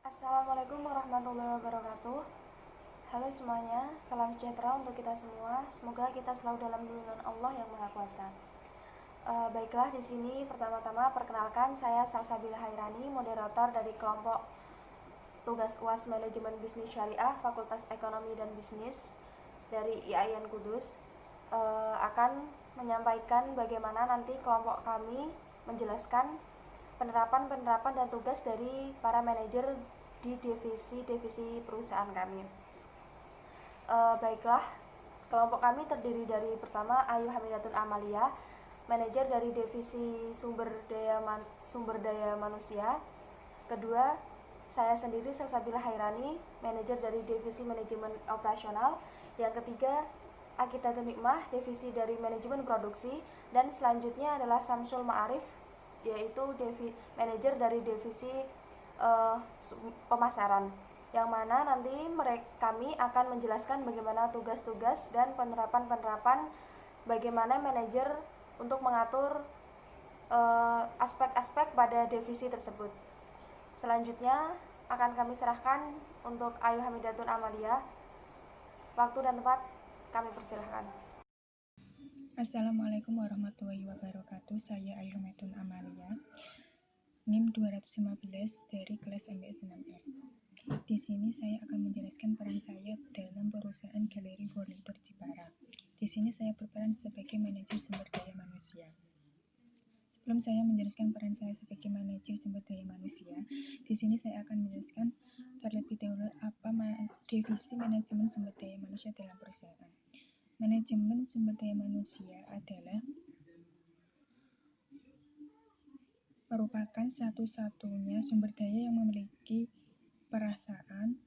Assalamualaikum warahmatullahi wabarakatuh. Halo semuanya, salam sejahtera untuk kita semua. Semoga kita selalu dalam lindungan Allah yang Maha Kuasa. Baiklah, di sini pertama-tama perkenalkan, saya Salsabila Hairani, moderator dari kelompok tugas UAS Manajemen Bisnis Syariah Fakultas Ekonomi dan Bisnis dari IAIN Kudus. Akan menyampaikan bagaimana nanti kelompok kami menjelaskan penerapan dan tugas dari para manajer di divisi perusahaan kami. Baiklah, kelompok kami terdiri dari pertama Ayu Hamidatun Amalia, manajer dari divisi sumber daya manusia. Kedua, saya sendiri Salsabila Hairani, manajer dari divisi manajemen operasional. Yang ketiga, Akitatun Nikmah, divisi dari manajemen produksi. Dan selanjutnya adalah Samsul Ma'arif, yaitu manajer dari divisi pemasaran, yang mana nanti kami akan menjelaskan bagaimana tugas-tugas dan penerapan bagaimana manajer untuk mengatur aspek-aspek pada divisi tersebut. Selanjutnya akan kami serahkan untuk Ayu Hamidatun Amalia. Waktu dan tempat kami persilahkan. Assalamualaikum warahmatullahi wabarakatuh. Saya Ayu Hamidatun Amalia, NIM 215 dari kelas MBS 6R. Di sini saya akan menjelaskan peran saya dalam perusahaan Galeri Furnitur Jepara. Di sini saya berperan sebagai manajer sumber daya manusia. Sebelum saya menjelaskan peran saya sebagai manajer sumber daya manusia, di sini saya akan menjelaskan terlebih dahulu apa divisi manajemen sumber daya manusia dalam perusahaan. Manajemen sumber daya manusia adalah merupakan satu-satunya sumber daya yang memiliki perasaan,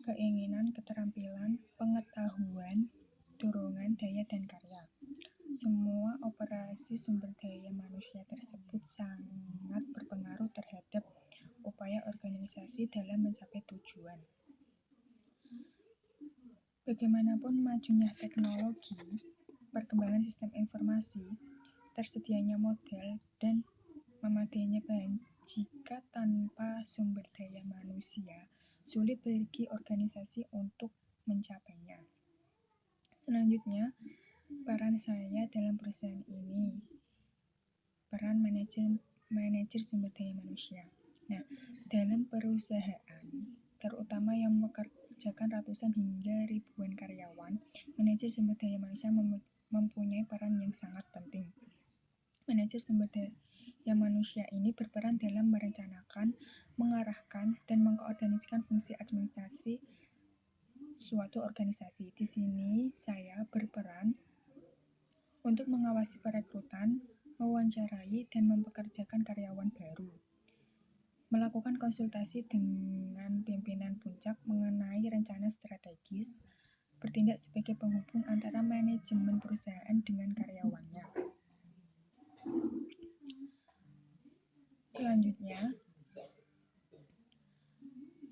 keinginan, keterampilan, pengetahuan, dorongan, daya, dan karya. Semua operasi sumber daya manusia tersebut sangat berpengaruh terhadap upaya organisasi dalam mencapai tujuan. Bagaimanapun majunya teknologi, perkembangan sistem informasi, tersedianya modal, dan memadainya bahan, jika tanpa sumber daya manusia, sulit bagi organisasi untuk mencapainya. Selanjutnya, peran saya dalam perusahaan ini, peran manajer sumber daya manusia. Nah, dalam perusahaan, terutama yang mengerjakan ratusan hingga ribuan karyawan, manajer sumber daya manusia mempunyai peran yang sangat penting. Manajer sumber daya manusia ini berperan dalam merencanakan, mengarahkan, dan mengkoordinasikan fungsi administrasi suatu organisasi. Di sini saya berperan untuk mengawasi perekrutan, mewawancarai, dan mempekerjakan karyawan baru, melakukan konsultasi dengan pimpinan puncak mengenai rencana strategis, bertindak sebagai penghubung antara manajemen perusahaan dengan karyawannya. Selanjutnya,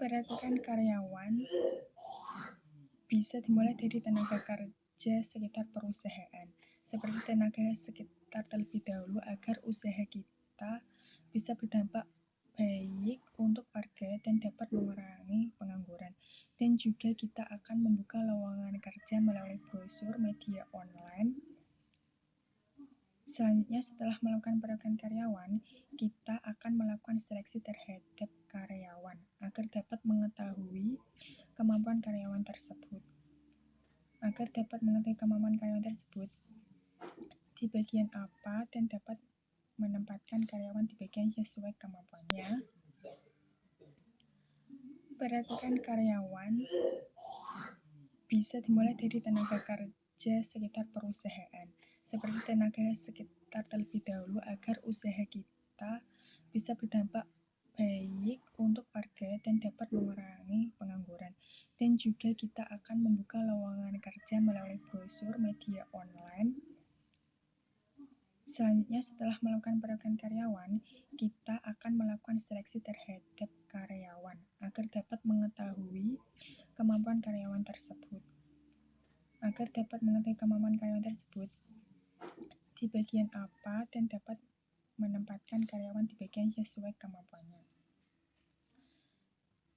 perekrutan karyawan bisa dimulai dari tenaga kerja sekitar perusahaan, seperti tenaga sekitar terlebih dahulu, agar usaha kita bisa berdampak baik untuk warga dan dapat mengurangi pengangguran. Dan juga kita akan membuka lowongan kerja melalui brosur media online. Selanjutnya, setelah melakukan perekrutan karyawan, kita akan melakukan seleksi terhadap karyawan agar dapat mengetahui kemampuan karyawan tersebut. Di bagian apa, dan dapat menempatkan karyawan di bagian sesuai kemampuannya. Perekrutan karyawan bisa dimulai dari tenaga kerja sekitar perusahaan, seperti tenaga sekitar terlebih dahulu, agar usaha kita bisa berdampak baik untuk warga dan dapat mengurangi pengangguran. Dan juga kita akan membuka lowongan kerja melalui brosur media online. Selanjutnya, setelah melakukan perekrutan karyawan, kita akan melakukan seleksi terhadap karyawan agar dapat mengetahui kemampuan karyawan tersebut. Di bagian apa, dan dapat menempatkan karyawan di bagian sesuai kemampuannya.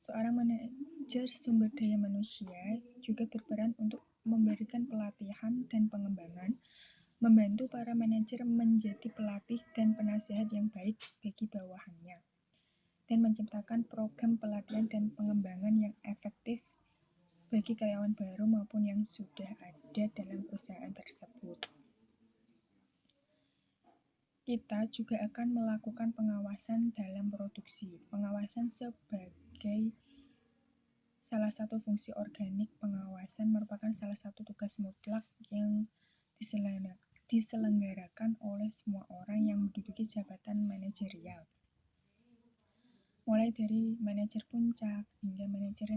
Seorang manajer sumber daya manusia juga berperan untuk memberikan pelatihan dan pengembangan, membantu para manajer menjadi pelatih dan penasehat yang baik bagi bawahannya, dan menciptakan program pelatihan dan pengembangan yang efektif bagi karyawan baru maupun yang sudah ada dalam perusahaan tersebut. Kita juga akan melakukan pengawasan dalam produksi. Pengawasan sebagai salah satu fungsi organik. Pengawasan merupakan salah satu tugas mutlak yang diselenggarakan oleh semua orang yang menduduki jabatan manajerial. Mulai dari manajer puncak hingga manajer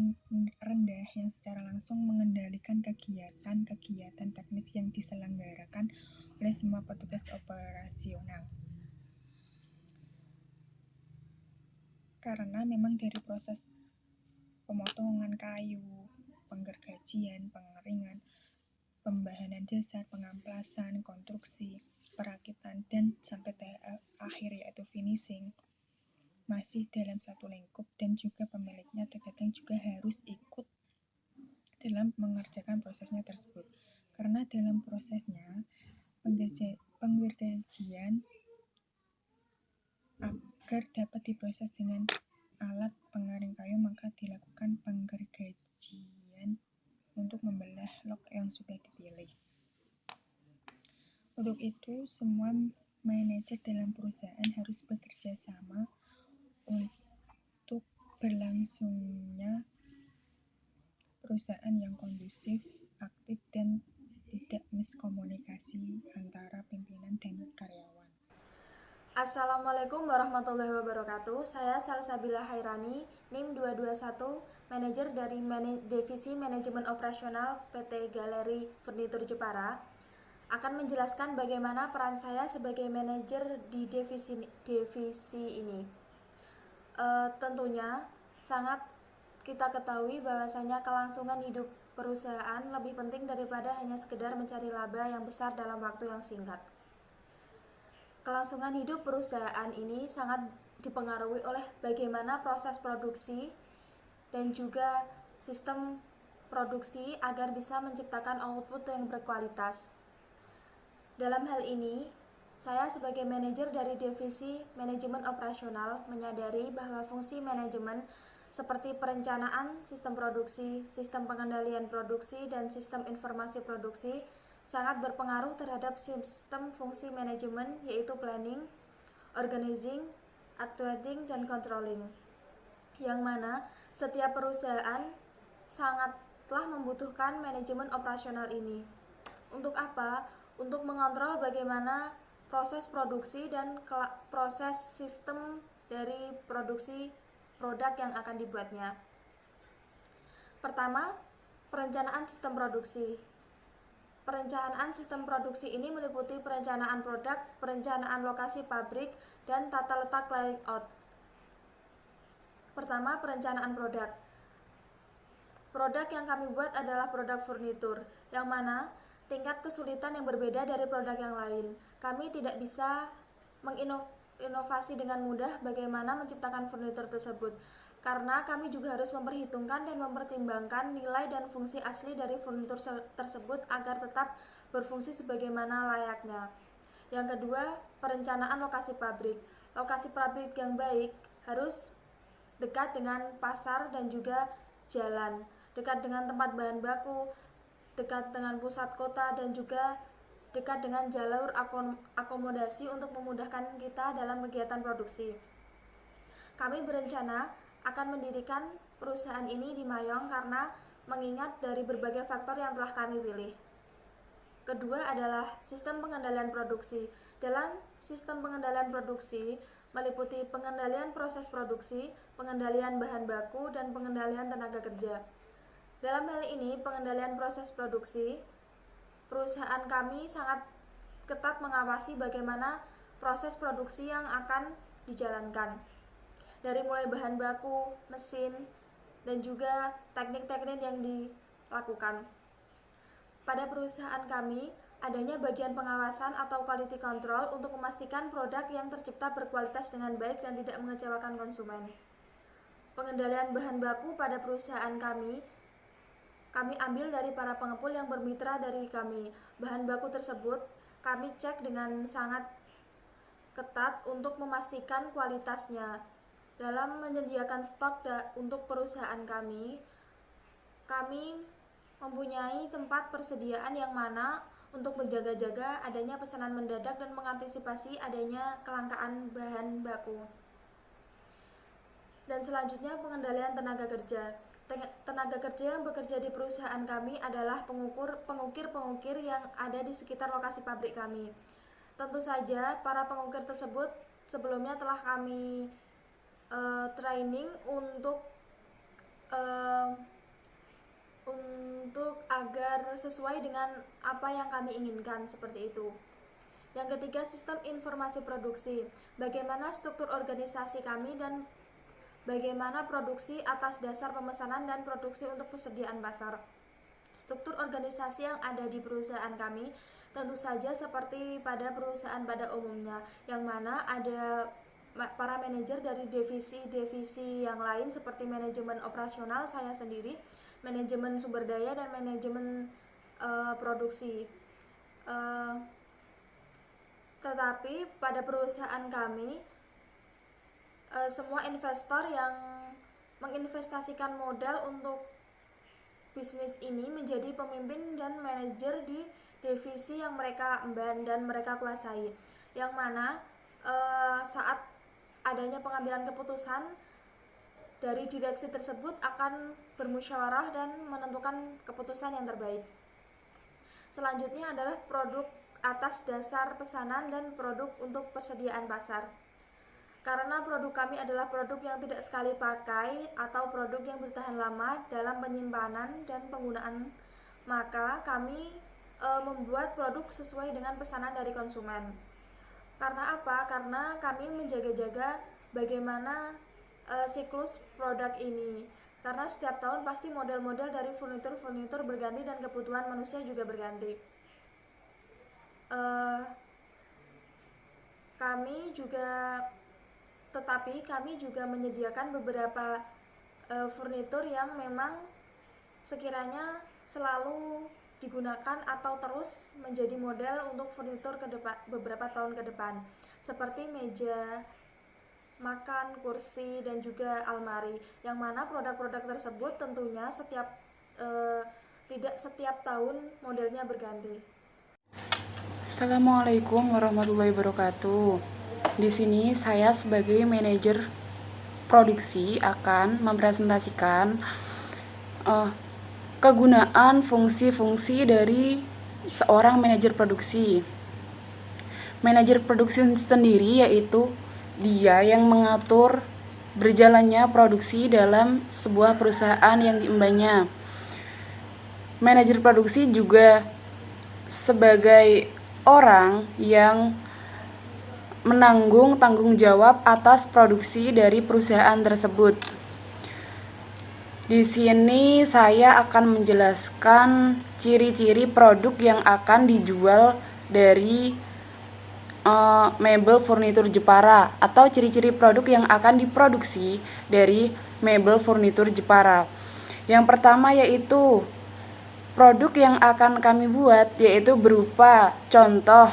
rendah yang secara langsung mengendalikan kegiatan-kegiatan teknis yang diselenggarakan oleh semua petugas operasional. Karena memang dari proses pemotongan kayu, penggergajian, pengeringan, pembahanan dasar, pengamplasan, konstruksi, perakitan, dan sampai tahap akhir yaitu finishing masih dalam satu lingkup, dan juga pemiliknya terkadang juga harus ikut dalam mengerjakan prosesnya tersebut. Karena dalam prosesnya penggergajian agar dapat diproses dengan alat pengering kayu, maka dilakukan penggergajian untuk membelah log yang sudah dipilih. Untuk itu, semua manajer dalam perusahaan harus bekerja sama untuk berlangsungnya perusahaan yang kondusif, aktif, dan tidak miskomunikasi antara pimpinan dan karyawan. Assalamualaikum warahmatullahi wabarakatuh. Saya Salsabila Hairani, NIM 221, manajer dari Divisi Manajemen Operasional PT Galeri Furnitur Jepara, akan menjelaskan bagaimana peran saya sebagai manajer di divisi ini. Tentunya sangat kita ketahui bahwasanya kelangsungan hidup perusahaan lebih penting daripada hanya sekedar mencari laba yang besar dalam waktu yang singkat. Kelangsungan hidup perusahaan ini sangat dipengaruhi oleh bagaimana proses produksi dan juga sistem produksi agar bisa menciptakan output yang berkualitas. Dalam hal ini, saya sebagai manajer dari Divisi Manajemen Operasional menyadari bahwa fungsi manajemen seperti perencanaan sistem produksi, sistem pengendalian produksi, dan sistem informasi produksi sangat berpengaruh terhadap sistem fungsi manajemen, yaitu planning, organizing, actuating, dan controlling, yang mana setiap perusahaan sangatlah membutuhkan manajemen operasional ini. Untuk apa? Untuk mengontrol bagaimana proses produksi dan proses sistem dari produksi produk yang akan dibuatnya. Pertama, perencanaan sistem produksi. Perencanaan sistem produksi ini meliputi perencanaan produk, perencanaan lokasi pabrik, dan tata letak layout. Pertama, perencanaan produk. Produk yang kami buat adalah produk furnitur, yang mana tingkat kesulitan yang berbeda dari produk yang lain. Kami tidak bisa menginovasi dengan mudah bagaimana menciptakan furnitur tersebut, karena kami juga harus memperhitungkan dan mempertimbangkan nilai dan fungsi asli dari furnitur tersebut agar tetap berfungsi sebagaimana layaknya. Yang kedua, perencanaan lokasi pabrik. Lokasi pabrik yang baik harus dekat dengan pasar dan juga jalan, dekat dengan tempat bahan baku, dekat dengan pusat kota, dan juga dekat dengan jalur akomodasi untuk memudahkan kita dalam kegiatan produksi. Kami berencana akan mendirikan perusahaan ini di Mayong karena mengingat dari berbagai faktor yang telah kami pilih. Kedua adalah sistem pengendalian produksi. Dalam sistem pengendalian produksi meliputi pengendalian proses produksi, pengendalian bahan baku, dan pengendalian tenaga kerja. Dalam hal ini, pengendalian proses produksi, perusahaan kami sangat ketat mengawasi bagaimana proses produksi yang akan dijalankan. Dari mulai bahan baku, mesin, dan juga teknik-teknik yang dilakukan. Pada perusahaan kami, adanya bagian pengawasan atau quality control untuk memastikan produk yang tercipta berkualitas dengan baik dan tidak mengecewakan konsumen. pengendalian bahan baku pada perusahaan kami ambil dari para pengepul yang bermitra dari kami. Bahan baku tersebut kami cek dengan sangat ketat untuk memastikan kualitasnya. Dalam menyediakan stok untuk perusahaan kami mempunyai tempat persediaan yang mana untuk menjaga-jaga adanya pesanan mendadak dan mengantisipasi adanya kelangkaan bahan baku. Dan selanjutnya pengendalian tenaga kerja. Tenaga kerja yang bekerja di perusahaan kami adalah pengukir-pengukir yang ada di sekitar lokasi pabrik kami. Tentu saja para pengukir tersebut sebelumnya telah kami training untuk agar sesuai dengan apa yang kami inginkan, seperti itu. Yang ketiga, sistem informasi produksi. Bagaimana struktur organisasi kami dan bagaimana produksi atas dasar pemesanan dan produksi untuk persediaan pasar. Struktur organisasi yang ada di perusahaan kami tentu saja seperti pada perusahaan pada umumnya, yang mana ada para manajer dari divisi-divisi yang lain seperti manajemen operasional, saya sendiri, manajemen sumber daya, dan manajemen produksi. Tetapi pada perusahaan kami semua investor yang menginvestasikan modal untuk bisnis ini menjadi pemimpin dan manajer di divisi yang mereka emban dan mereka kuasai, yang mana saat adanya pengambilan keputusan dari direksi tersebut akan bermusyawarah dan menentukan keputusan yang terbaik. Selanjutnya adalah produk atas dasar pesanan dan produk untuk persediaan pasar. Karena produk kami adalah produk yang tidak sekali pakai atau produk yang bertahan lama dalam penyimpanan dan penggunaan, maka kami membuat produk sesuai dengan pesanan dari konsumen. Karena apa? Karena kami menjaga-jaga bagaimana siklus produk ini. Karena setiap tahun pasti model-model dari furnitur berganti dan kebutuhan manusia juga berganti. Kami juga menyediakan beberapa furnitur yang memang sekiranya selalu digunakan atau terus menjadi model untuk furnitur beberapa tahun ke depan, seperti meja makan, kursi, dan juga almari, yang mana produk-produk tersebut tentunya tidak setiap tahun modelnya berganti. Assalamualaikum warahmatullahi wabarakatuh. Di sini saya sebagai manajer produksi akan mempresentasikan kegunaan fungsi-fungsi dari seorang manajer produksi. Manajer produksi sendiri yaitu dia yang mengatur berjalannya produksi dalam sebuah perusahaan yang diembannya. Manajer produksi juga sebagai orang yang menanggung tanggung jawab atas produksi dari perusahaan tersebut. Di sini saya akan menjelaskan ciri-ciri produk yang akan dijual dari mebel furnitur Jepara, atau ciri-ciri produk yang akan diproduksi dari mebel furnitur Jepara. Yang pertama yaitu produk yang akan kami buat yaitu berupa contoh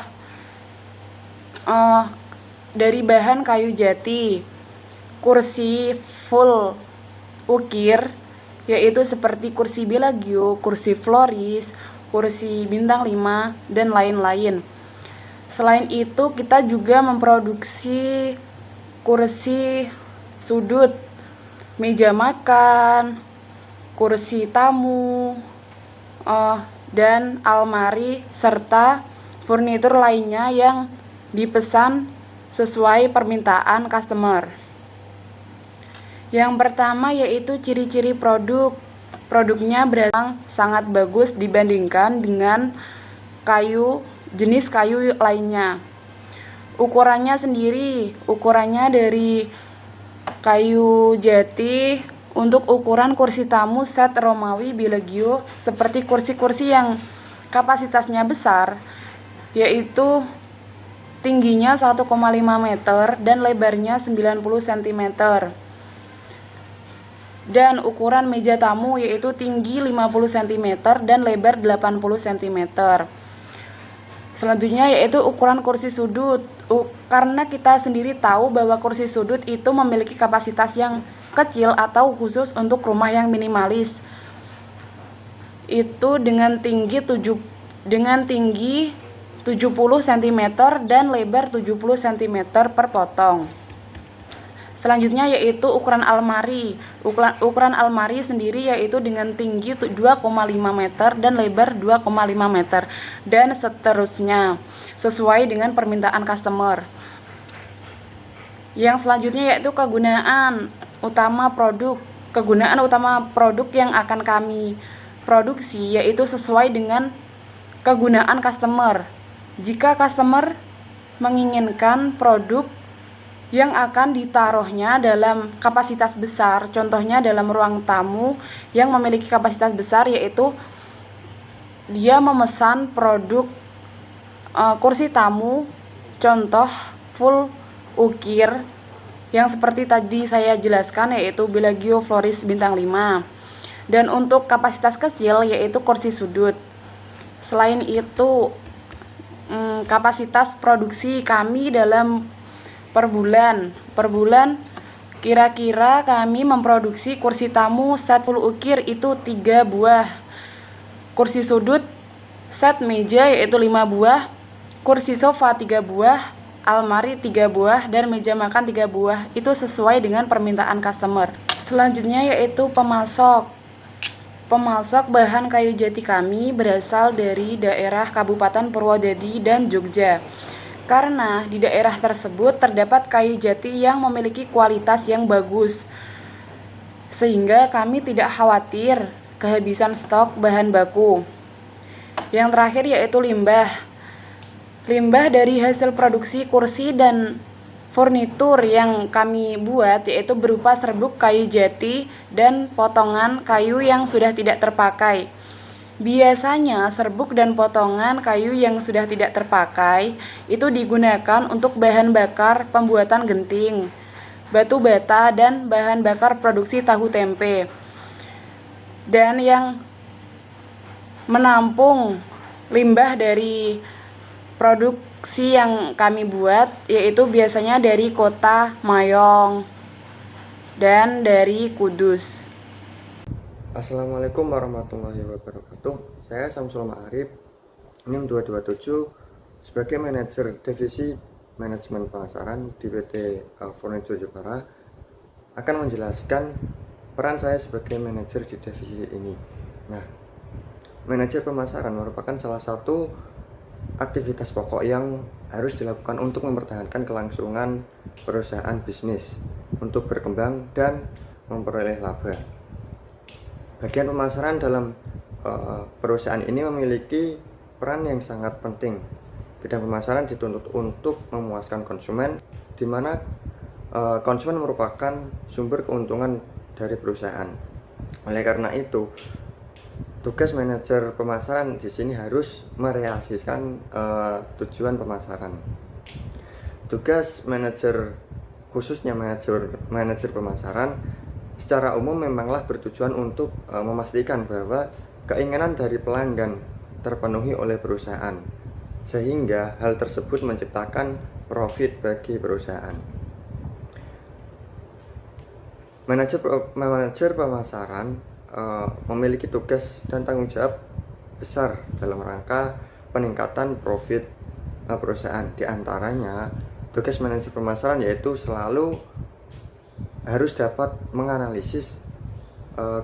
dari bahan kayu jati, kursi full ukir, yaitu seperti kursi Bellagio, kursi Floris, kursi bintang 5, dan lain-lain. Selain itu, kita juga memproduksi kursi sudut, meja makan, kursi tamu, dan almari, serta furnitur lainnya yang dipesan sesuai permintaan customer. Yang pertama yaitu ciri-ciri produk. Produknya berasal sangat bagus dibandingkan dengan jenis kayu lainnya. Ukurannya sendiri, ukurannya dari kayu jati untuk ukuran kursi tamu set Romawi Bellagio, seperti kursi-kursi yang kapasitasnya besar, yaitu tingginya 1,5 meter dan lebarnya 90 cm. Dan ukuran meja tamu yaitu tinggi 50 cm dan lebar 80 cm. Selanjutnya yaitu ukuran kursi sudut. Karena kita sendiri tahu bahwa kursi sudut itu memiliki kapasitas yang kecil atau khusus untuk rumah yang minimalis. Itu dengan tinggi 70 cm dan lebar 70 cm per potong. Selanjutnya yaitu ukuran almari. Ukuran almari sendiri yaitu dengan tinggi 2,5 meter dan lebar 2,5 meter dan seterusnya sesuai dengan permintaan customer. Yang selanjutnya yaitu kegunaan utama produk. Kegunaan utama produk yang akan kami produksi yaitu sesuai dengan kegunaan customer. Jika customer menginginkan produk yang akan ditaruhnya dalam kapasitas besar, contohnya dalam ruang tamu yang memiliki kapasitas besar, yaitu dia memesan produk kursi tamu contoh full ukir yang seperti tadi saya jelaskan, yaitu Bellagio Floris bintang 5. Dan untuk kapasitas kecil yaitu kursi sudut. Selain itu kapasitas produksi kami dalam per bulan kira-kira kami memproduksi kursi tamu set full ukir itu 3 buah, kursi sudut set meja yaitu 5 buah, kursi sofa 3 buah, almari 3 buah, dan meja makan 3 buah. Itu sesuai dengan permintaan customer. Selanjutnya yaitu pemasok bahan kayu jati kami berasal dari daerah Kabupaten Purwodadi dan Jogja. Karena di daerah tersebut terdapat kayu jati yang memiliki kualitas yang bagus, sehingga kami tidak khawatir kehabisan stok bahan baku. Yang terakhir yaitu limbah dari hasil produksi kursi dan furnitur yang kami buat, yaitu berupa serbuk kayu jati dan potongan kayu yang sudah tidak terpakai. Biasanya serbuk dan potongan kayu yang sudah tidak terpakai itu digunakan untuk bahan bakar pembuatan genting, batu bata, dan bahan bakar produksi tahu tempe. Dan yang menampung limbah dari produksi yang kami buat yaitu biasanya dari kota Mayong dan dari Kudus. Assalamualaikum warahmatullahi wabarakatuh. Saya Samsul Ma'arif, NIM 227, sebagai manajer divisi manajemen pemasaran di PT Furniture Jepara, akan menjelaskan peran saya sebagai manajer di divisi ini. Nah, manajer pemasaran merupakan salah satu aktivitas pokok yang harus dilakukan untuk mempertahankan kelangsungan perusahaan bisnis untuk berkembang dan memperoleh laba. Bagian pemasaran dalam perusahaan ini memiliki peran yang sangat penting. Bidang pemasaran dituntut untuk memuaskan konsumen, di mana konsumen merupakan sumber keuntungan dari perusahaan. Oleh karena itu, tugas manajer pemasaran di sini harus merealisasikan tujuan pemasaran. Tugas manajer, khususnya manajer pemasaran, secara umum memanglah bertujuan untuk memastikan bahwa keinginan dari pelanggan terpenuhi oleh perusahaan, sehingga hal tersebut menciptakan profit bagi perusahaan. Manajer pemasaran memiliki tugas dan tanggung jawab besar dalam rangka peningkatan profit perusahaan. Di antaranya, tugas manajer pemasaran yaitu selalu harus dapat menganalisis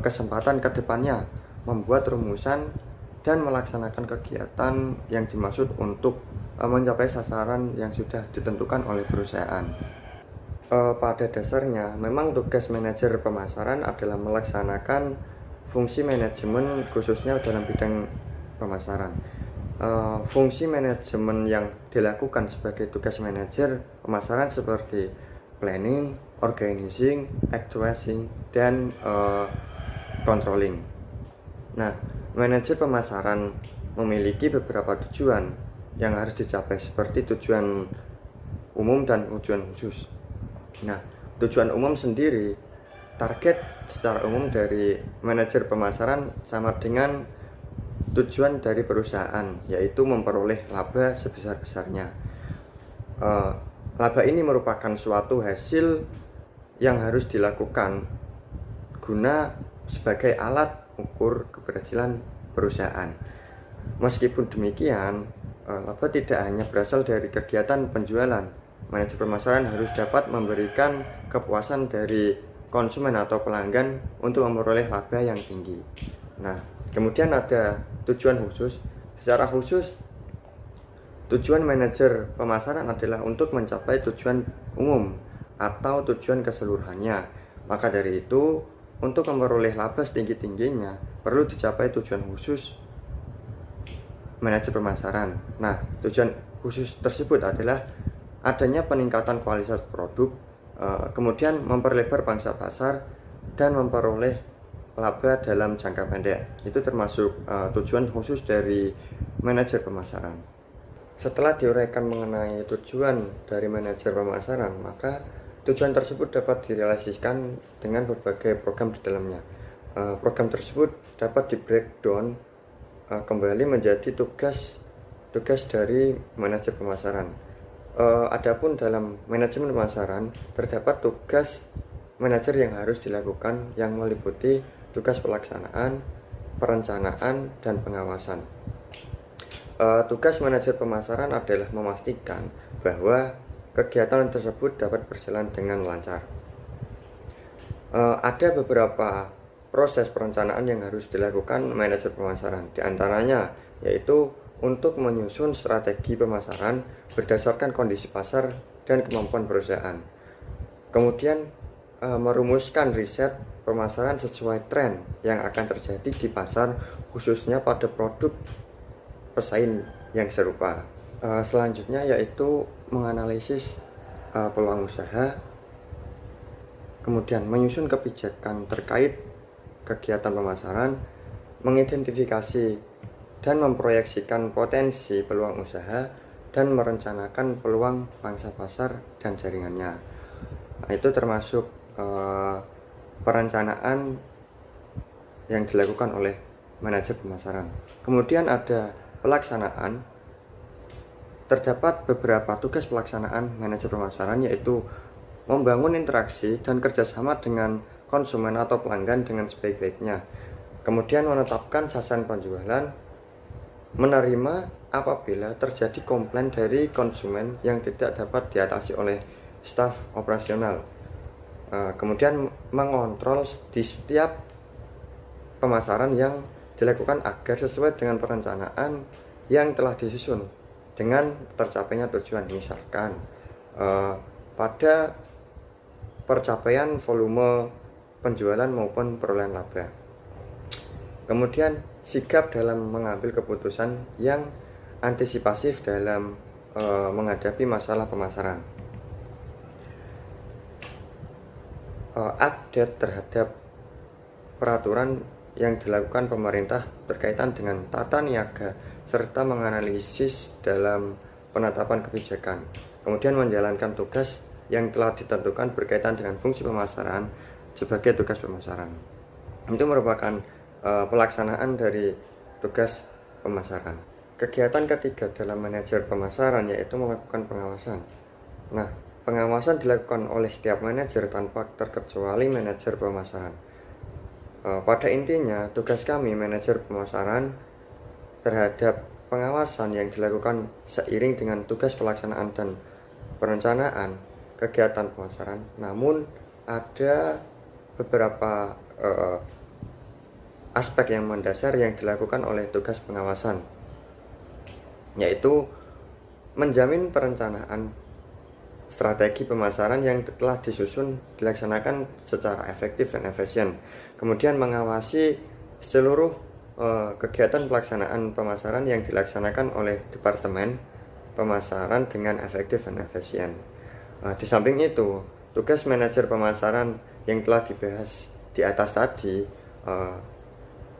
kesempatan ke depannya, membuat rumusan dan melaksanakan kegiatan yang dimaksud untuk mencapai sasaran yang sudah ditentukan oleh perusahaan. Pada dasarnya, memang tugas manajer pemasaran adalah melaksanakan fungsi manajemen khususnya dalam bidang pemasaran. Fungsi manajemen yang dilakukan sebagai tugas manajer pemasaran seperti planning, organizing, actualizing, dan controlling. Nah, manajer pemasaran memiliki beberapa tujuan yang harus dicapai, seperti tujuan umum dan tujuan khusus. Nah, tujuan umum sendiri target secara umum dari manajer pemasaran sama dengan tujuan dari perusahaan, yaitu memperoleh laba sebesar-besarnya. Laba ini merupakan suatu hasil yang harus dilakukan guna sebagai alat ukur keberhasilan perusahaan. Meskipun demikian, laba tidak hanya berasal dari kegiatan penjualan. Manajer pemasaran harus dapat memberikan kepuasan dari konsumen atau pelanggan untuk memperoleh laba yang tinggi. Nah, kemudian ada tujuan khusus. Secara khusus, tujuan manajer pemasaran adalah untuk mencapai tujuan umum atau tujuan keseluruhannya. Maka dari itu, untuk memperoleh laba setinggi-tingginya, perlu dicapai tujuan khusus manajer pemasaran. Nah, tujuan khusus tersebut adalah adanya peningkatan kualitas produk, kemudian memperlebar pangsa pasar, dan memperoleh laba dalam jangka pendek. Itu termasuk tujuan khusus dari manajer pemasaran. Setelah diuraikan mengenai tujuan dari manajer pemasaran, maka tujuan tersebut dapat direalisasikan dengan berbagai program di dalamnya. Program tersebut dapat di breakdown kembali menjadi tugas dari manajer pemasaran. Adapun dalam manajemen pemasaran terdapat tugas manajer yang harus dilakukan yang meliputi tugas pelaksanaan, perencanaan, dan pengawasan. Tugas manajer pemasaran adalah memastikan bahwa kegiatan tersebut dapat berjalan dengan lancar. Ada beberapa proses perencanaan yang harus dilakukan manajer pemasaran, diantaranya yaitu untuk menyusun strategi pemasaran berdasarkan kondisi pasar dan kemampuan perusahaan. Kemudian merumuskan riset pemasaran sesuai tren yang akan terjadi di pasar, khususnya pada produk pesaing yang serupa. Selanjutnya yaitu menganalisis peluang usaha, kemudian menyusun kebijakan terkait kegiatan pemasaran, mengidentifikasi dan memproyeksikan potensi peluang usaha, dan merencanakan peluang pangsa pasar dan jaringannya. Itu termasuk perencanaan yang dilakukan oleh manajer pemasaran. Kemudian ada pelaksanaan. Terdapat beberapa tugas pelaksanaan manajer pemasaran, yaitu membangun interaksi dan kerjasama dengan konsumen atau pelanggan dengan sebaik-baiknya. Kemudian menetapkan sasaran penjualan, menerima apabila terjadi komplain dari konsumen yang tidak dapat diatasi oleh staf operasional. Kemudian mengontrol di setiap pemasaran yang dilakukan agar sesuai dengan perencanaan yang telah disusun dengan tercapainya tujuan, misalkan pada percapaian volume penjualan maupun perolehan laba. Kemudian sigap dalam mengambil keputusan yang antisipasif dalam menghadapi masalah pemasaran. Update terhadap peraturan yang dilakukan pemerintah berkaitan dengan tata niaga serta menganalisis dalam penetapan kebijakan. Kemudian menjalankan tugas yang telah ditentukan berkaitan dengan fungsi pemasaran sebagai tugas pemasaran. Itu merupakan pelaksanaan dari tugas pemasaran. Kegiatan ketiga dalam manajer pemasaran yaitu melakukan pengawasan. Nah, pengawasan dilakukan oleh setiap manajer tanpa terkecuali manajer pemasaran. Pada intinya, tugas kami manajer pemasaran terhadap pengawasan yang dilakukan seiring dengan tugas pelaksanaan dan perencanaan kegiatan pemasaran. Namun ada beberapa aspek yang mendasar yang dilakukan oleh tugas pengawasan, yaitu menjamin perencanaan strategi pemasaran yang telah disusun dilaksanakan secara efektif dan efisien. Kemudian mengawasi seluruh kegiatan pelaksanaan pemasaran yang dilaksanakan oleh Departemen Pemasaran dengan efektif dan efisien. Di samping itu, tugas manajer pemasaran yang telah dibahas di atas tadi,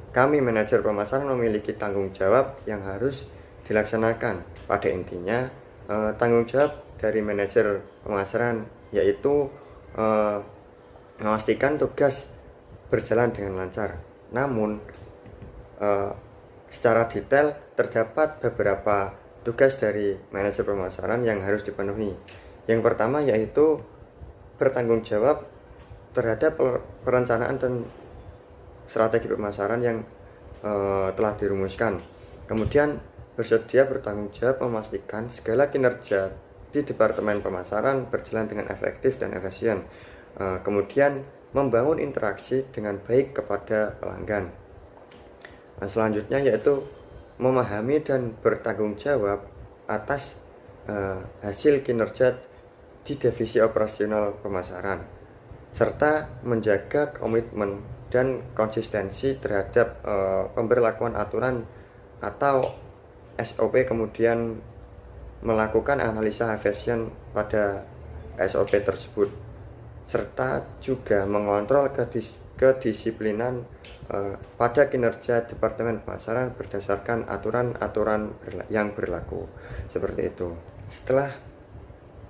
kami manajer pemasaran memiliki tanggung jawab yang harus dilaksanakan. Pada intinya, tanggung jawab dari manajer pemasaran yaitu memastikan tugas berjalan dengan lancar. Namun secara detail terdapat beberapa tugas dari manajer pemasaran yang harus dipenuhi. Yang pertama yaitu bertanggung jawab terhadap perencanaan dan strategi pemasaran yang telah dirumuskan. Kemudian bersedia bertanggung jawab memastikan segala kinerja di Departemen Pemasaran berjalan dengan efektif dan efisien. Kemudian membangun interaksi dengan baik kepada pelanggan. Selanjutnya yaitu memahami dan bertanggung jawab atas hasil kinerja di divisi operasional pemasaran, serta menjaga komitmen dan konsistensi terhadap pemberlakuan aturan atau SOP, kemudian melakukan analisa efisien pada SOP tersebut, serta juga mengontrol kedisiplinan pada kinerja Departemen Pemasaran berdasarkan aturan-aturan yang berlaku. Seperti itu. Setelah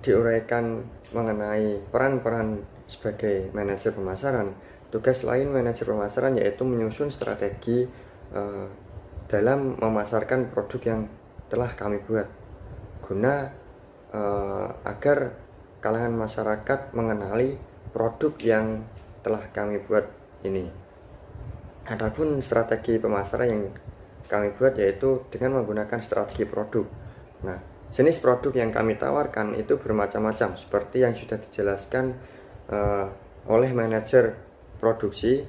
diuraikan mengenai peran-peran sebagai manajer pemasaran, tugas lain manajer pemasaran yaitu menyusun strategi dalam memasarkan produk yang telah kami buat, guna agar kalangan masyarakat mengenali produk yang telah kami buat ini. Adapun strategi pemasaran yang kami buat yaitu dengan menggunakan strategi produk. Nah, jenis produk yang kami tawarkan itu bermacam-macam seperti yang sudah dijelaskan oleh manajer produksi.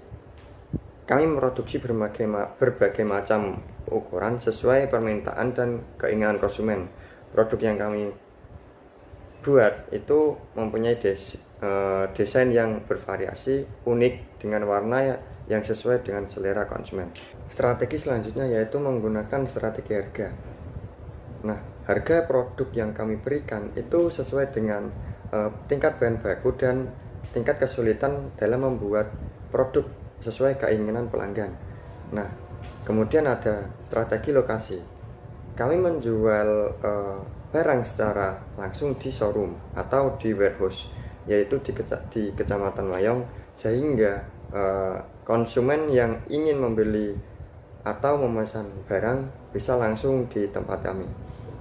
Kami memproduksi berbagai macam ukuran sesuai permintaan dan keinginan konsumen. Produk yang kami buat itu mempunyai desain yang bervariasi, unik, dengan warna yang sesuai dengan selera konsumen. Strategi selanjutnya yaitu menggunakan strategi harga. Nah, harga produk yang kami berikan itu sesuai dengan tingkat bahan baku dan tingkat kesulitan dalam membuat produk sesuai keinginan pelanggan. Nah, kemudian ada strategi lokasi. Kami menjual barang secara langsung di showroom atau di warehouse, yaitu di Kecamatan Mayong, sehingga konsumen yang ingin membeli atau memesan barang bisa langsung di tempat kami.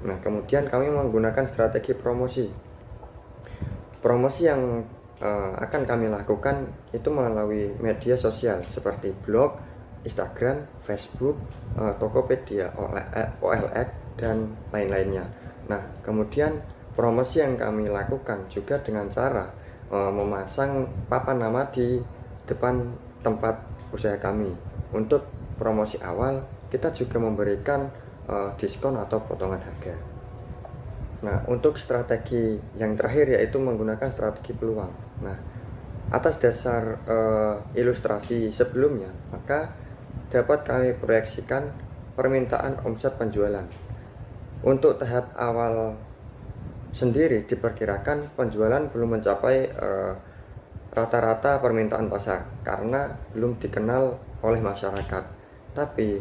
Nah, kemudian kami menggunakan strategi promosi. Promosi yang akan kami lakukan itu melalui media sosial seperti blog, Instagram, Facebook, Tokopedia, OLX, dan lain-lainnya. Nah, kemudian promosi yang kami lakukan juga dengan cara memasang papan nama di depan tempat usaha kami. Untuk promosi awal, kita juga memberikan diskon atau potongan harga. Nah, untuk strategi yang terakhir yaitu menggunakan strategi peluang. Nah, atas dasar ilustrasi sebelumnya, maka dapat kami proyeksikan permintaan omset penjualan. Untuk tahap awal sendiri diperkirakan penjualan belum mencapai rata-rata permintaan pasar karena belum dikenal oleh masyarakat. Tapi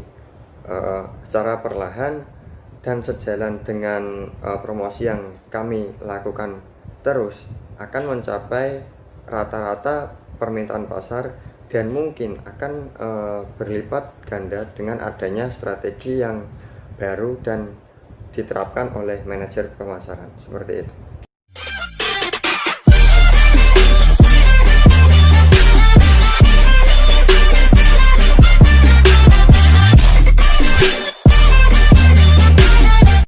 secara perlahan dan sejalan dengan promosi yang kami lakukan terus akan mencapai rata-rata permintaan pasar dan mungkin akan berlipat ganda dengan adanya strategi yang baru dan diterapkan oleh manajer pemasaran. Seperti itu.